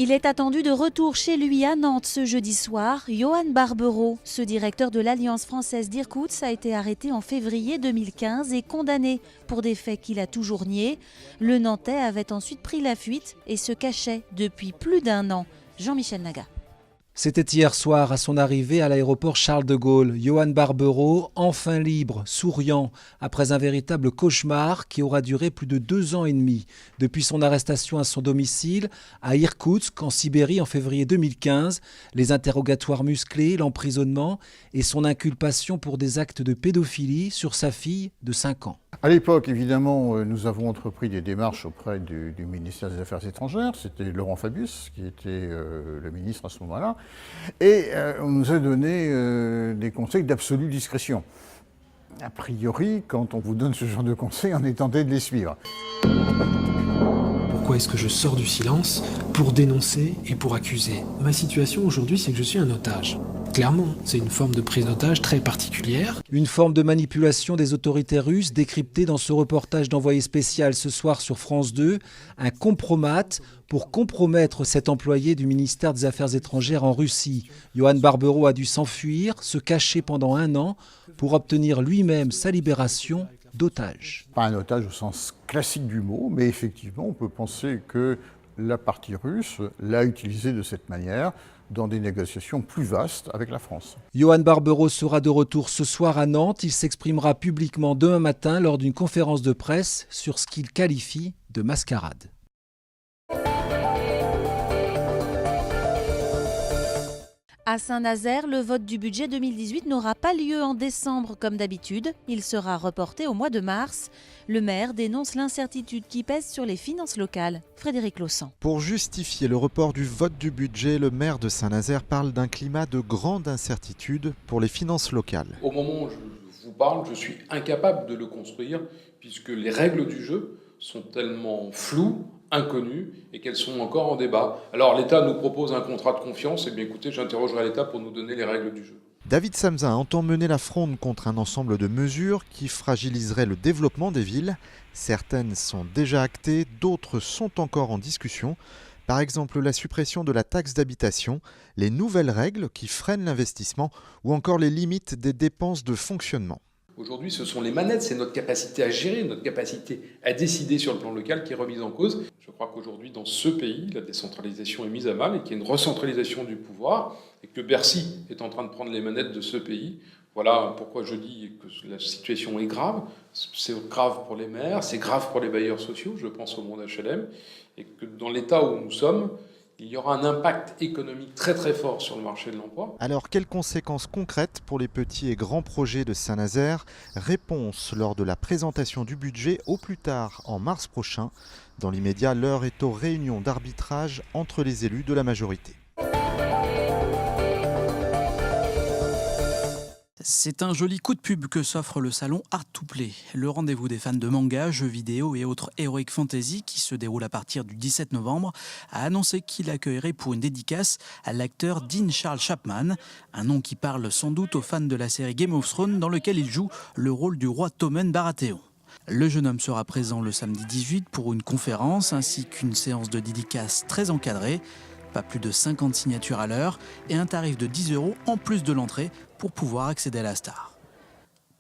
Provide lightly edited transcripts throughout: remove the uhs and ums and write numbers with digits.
Il est attendu de retour chez lui à Nantes ce jeudi soir. Johan Barbero, ce directeur de l'Alliance française d'Irkoutsk, a été arrêté en février 2015 et condamné pour des faits qu'il a toujours niés. Le Nantais avait ensuite pris la fuite et se cachait depuis plus d'1 an. Jean-Michel Naga. C'était hier soir à son arrivée à l'aéroport Charles de Gaulle. Johan Barbero, enfin libre, souriant, après un véritable cauchemar qui aura duré plus de 2 ans et demi. Depuis son arrestation à son domicile, à Irkoutsk, en Sibérie, en février 2015, les interrogatoires musclés, l'emprisonnement et son inculpation pour des actes de pédophilie sur sa fille de 5 ans. À l'époque, évidemment, nous avons entrepris des démarches auprès du ministère des Affaires étrangères. C'était Laurent Fabius qui était le ministre à ce moment-là. Et on nous a donné des conseils d'absolue discrétion. A priori, quand on vous donne ce genre de conseils, on est tenté de les suivre. Pourquoi est-ce que je sors du silence pour dénoncer et pour accuser? Ma situation aujourd'hui, c'est que je suis un otage. Clairement, c'est une forme de prise d'otage très particulière. Une forme de manipulation des autorités russes décryptée dans ce reportage d'envoyé spécial ce soir sur France 2, un compromat pour compromettre cet employé du ministère des Affaires étrangères en Russie. Johan Barbero a dû s'enfuir, se cacher pendant 1 an pour obtenir lui-même sa libération d'otage. Pas un otage au sens classique du mot, mais effectivement, on peut penser que la partie russe l'a utilisé de cette manière dans des négociations plus vastes avec la France. Johan Barbero sera de retour ce soir à Nantes. Il s'exprimera publiquement demain matin lors d'une conférence de presse sur ce qu'il qualifie de mascarade. À Saint-Nazaire, le vote du budget 2018 n'aura pas lieu en décembre comme d'habitude. Il sera reporté au mois de mars. Le maire dénonce l'incertitude qui pèse sur les finances locales. Frédéric Laussan. Pour justifier le report du vote du budget, le maire de Saint-Nazaire parle d'un climat de grande incertitude pour les finances locales. Au moment où je vous parle, je suis incapable de le construire puisque les règles du jeu sont tellement floues, inconnues et qu'elles sont encore en débat. Alors l'État nous propose un contrat de confiance, et bien écoutez, j'interrogerai l'État pour nous donner les règles du jeu. David Samsa entend mener la fronde contre un ensemble de mesures qui fragiliseraient le développement des villes. Certaines sont déjà actées, d'autres sont encore en discussion. Par exemple, la suppression de la taxe d'habitation, les nouvelles règles qui freinent l'investissement ou encore les limites des dépenses de fonctionnement. Aujourd'hui, ce sont les manettes, c'est notre capacité à gérer, notre capacité à décider sur le plan local qui est remise en cause. Je crois qu'aujourd'hui, dans ce pays, la décentralisation est mise à mal et qu'il y a une recentralisation du pouvoir et que Bercy est en train de prendre les manettes de ce pays. Voilà pourquoi je dis que la situation est grave. C'est grave pour les maires, c'est grave pour les bailleurs sociaux, je pense au monde HLM, et que dans l'état où nous sommes, il y aura un impact économique très très fort sur le marché de l'emploi. Alors, quelles conséquences concrètes pour les petits et grands projets de Saint-Nazaire? Réponse lors de la présentation du budget au plus tard en mars prochain. Dans l'immédiat, l'heure est aux réunions d'arbitrage entre les élus de la majorité. C'est un joli coup de pub que s'offre le salon Art to Play, le rendez-vous des fans de manga, jeux vidéo et autres heroic fantasy qui se déroule à partir du 17 novembre, a annoncé qu'il accueillerait pour une dédicace à l'acteur Dean Charles Chapman, un nom qui parle sans doute aux fans de la série Game of Thrones dans lequel il joue le rôle du roi Tommen Baratheon. Le jeune homme sera présent le samedi 18 pour une conférence ainsi qu'une séance de dédicace très encadrée. Pas plus de 50 signatures à l'heure et un tarif de 10 € en plus de l'entrée pour pouvoir accéder à la star.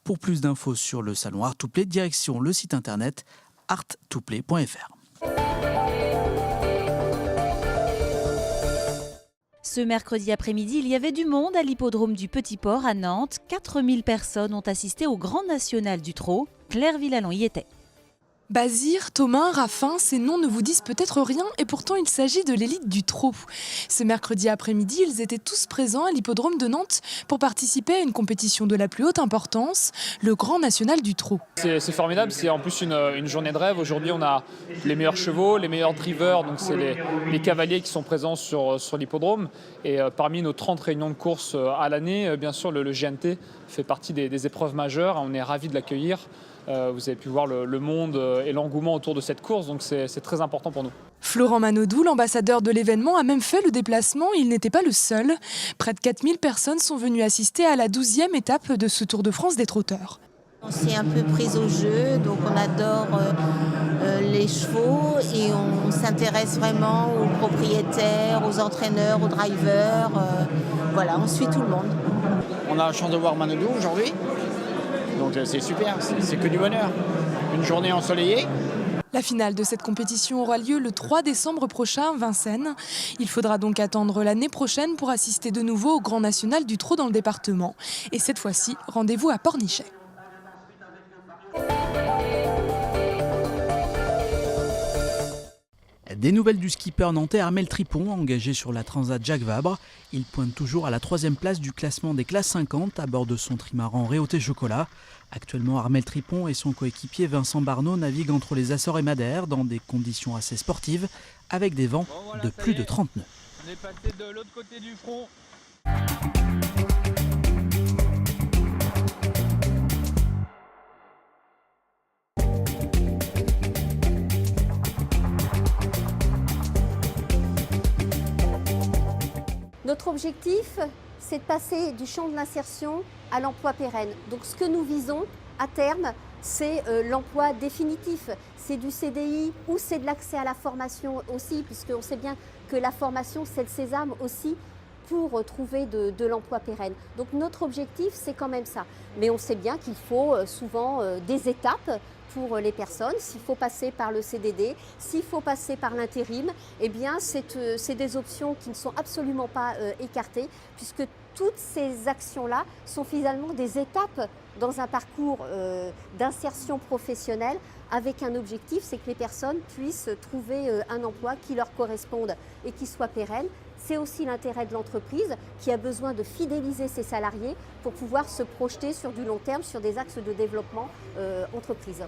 Pour plus d'infos sur le salon Art to Play, direction le site internet art2play.fr. Ce mercredi après-midi, il y avait du monde à l'hippodrome du Petit Port à Nantes. 4000 personnes ont assisté au Grand National du Trot. Claire Villalon y était. Bazir, Thomas, Raffin, ces noms ne vous disent peut-être rien et pourtant il s'agit de l'élite du trot. Ce mercredi après-midi, ils étaient tous présents à l'hippodrome de Nantes pour participer à une compétition de la plus haute importance, le Grand National du Trot. C'est formidable, c'est en plus une journée de rêve. Aujourd'hui, on a les meilleurs chevaux, les meilleurs drivers, donc c'est les cavaliers qui sont présents sur l'hippodrome. Et parmi nos 30 réunions de course à l'année, bien sûr, le GNT fait partie des épreuves majeures. On est ravis de l'accueillir. Vous avez pu voir le monde et l'engouement autour de cette course, donc c'est très important pour nous. Florent Manodou, l'ambassadeur de l'événement, a même fait le déplacement. Il n'était pas le seul. Près de 4000 personnes sont venues assister à la 12e étape de ce Tour de France des trotteurs. On s'est un peu pris au jeu, donc on adore les chevaux et on s'intéresse vraiment aux propriétaires, aux entraîneurs, aux drivers. Voilà, on suit tout le monde. On a la chance de voir Manodou aujourd'hui, donc c'est super, c'est que du bonheur. Une journée ensoleillée. La finale de cette compétition aura lieu le 3 décembre prochain à Vincennes. Il faudra donc attendre l'année prochaine pour assister de nouveau au Grand National du trot dans le département. Et cette fois-ci, rendez-vous à Pornichet. Des nouvelles du skipper nantais Armel Tripon, engagé sur la Transat Jacques Vabre. Il pointe toujours à la 3e place du classement des classes 50 à bord de son trimaran Réauté Chocolat. Actuellement, Armel Tripon et son coéquipier Vincent Barneau naviguent entre les Açores et Madère dans des conditions assez sportives avec des vents de plus de 30 nœuds. On est passé de l'autre côté du front. Notre objectif, c'est de passer du champ de l'insertion à l'emploi pérenne. Donc ce que nous visons à terme, c'est l'emploi définitif. C'est du CDI ou c'est de l'accès à la formation aussi, puisqu'on sait bien que la formation, c'est le sésame aussi pour trouver de l'emploi pérenne. Donc notre objectif, c'est quand même ça. Mais on sait bien qu'il faut souvent des étapes pour les personnes. S'il faut passer par le CDD, s'il faut passer par l'intérim, eh bien c'est des options qui ne sont absolument pas écartées, puisque toutes ces actions-là sont finalement des étapes dans un parcours d'insertion professionnelle avec un objectif, c'est que les personnes puissent trouver un emploi qui leur corresponde et qui soit pérenne. C'est aussi l'intérêt de l'entreprise qui a besoin de fidéliser ses salariés pour pouvoir se projeter sur du long terme, sur des axes de développement entreprise.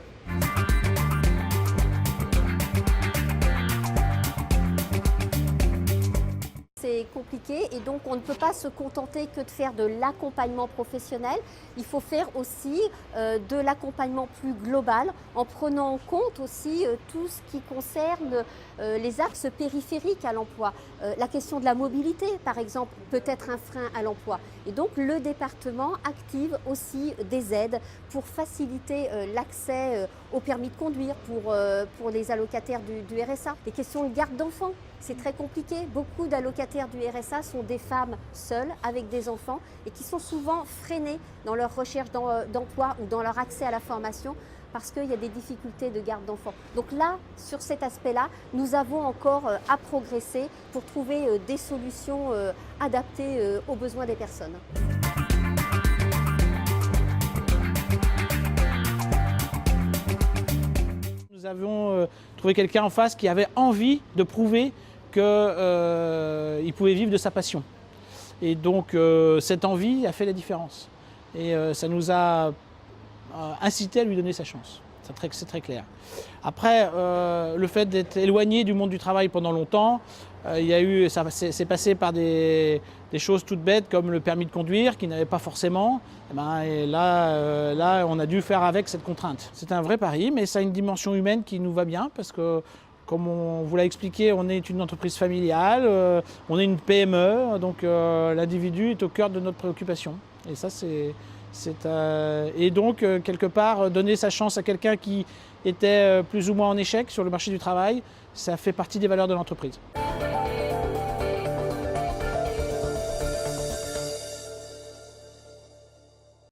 C'est compliqué et donc on ne peut pas se contenter que de faire de l'accompagnement professionnel. Il faut faire aussi de l'accompagnement plus global en prenant en compte aussi tout ce qui concerne les axes périphériques à l'emploi. La question de la mobilité, par exemple, peut être un frein à l'emploi. Et donc le département active aussi des aides pour faciliter l'accès au permis de conduire pour les allocataires du RSA. Les questions de garde d'enfants, c'est très compliqué. Beaucoup d'allocataires du RSA sont des femmes seules avec des enfants et qui sont souvent freinées dans leur recherche d'emploi ou dans leur accès à la formation parce qu'il y a des difficultés de garde d'enfants. Donc là, sur cet aspect-là, nous avons encore à progresser pour trouver des solutions adaptées aux besoins des personnes. Nous avons trouvé quelqu'un en face qui avait envie de prouver qu'il pouvait vivre de sa passion. Et donc cette envie a fait la différence. Et ça nous a incité à lui donner sa chance. C'est très clair. Après, le fait d'être éloigné du monde du travail pendant longtemps, c'est passé par des choses toutes bêtes comme le permis de conduire qu'il n'avait pas forcément. Et là, on a dû faire avec cette contrainte. C'est un vrai pari, mais ça a une dimension humaine qui nous va bien parce que, comme on vous l'a expliqué, on est une entreprise familiale, on est une PME, donc l'individu est au cœur de notre préoccupation. Et ça, et donc, quelque part, donner sa chance à quelqu'un qui était plus ou moins en échec sur le marché du travail, ça fait partie des valeurs de l'entreprise.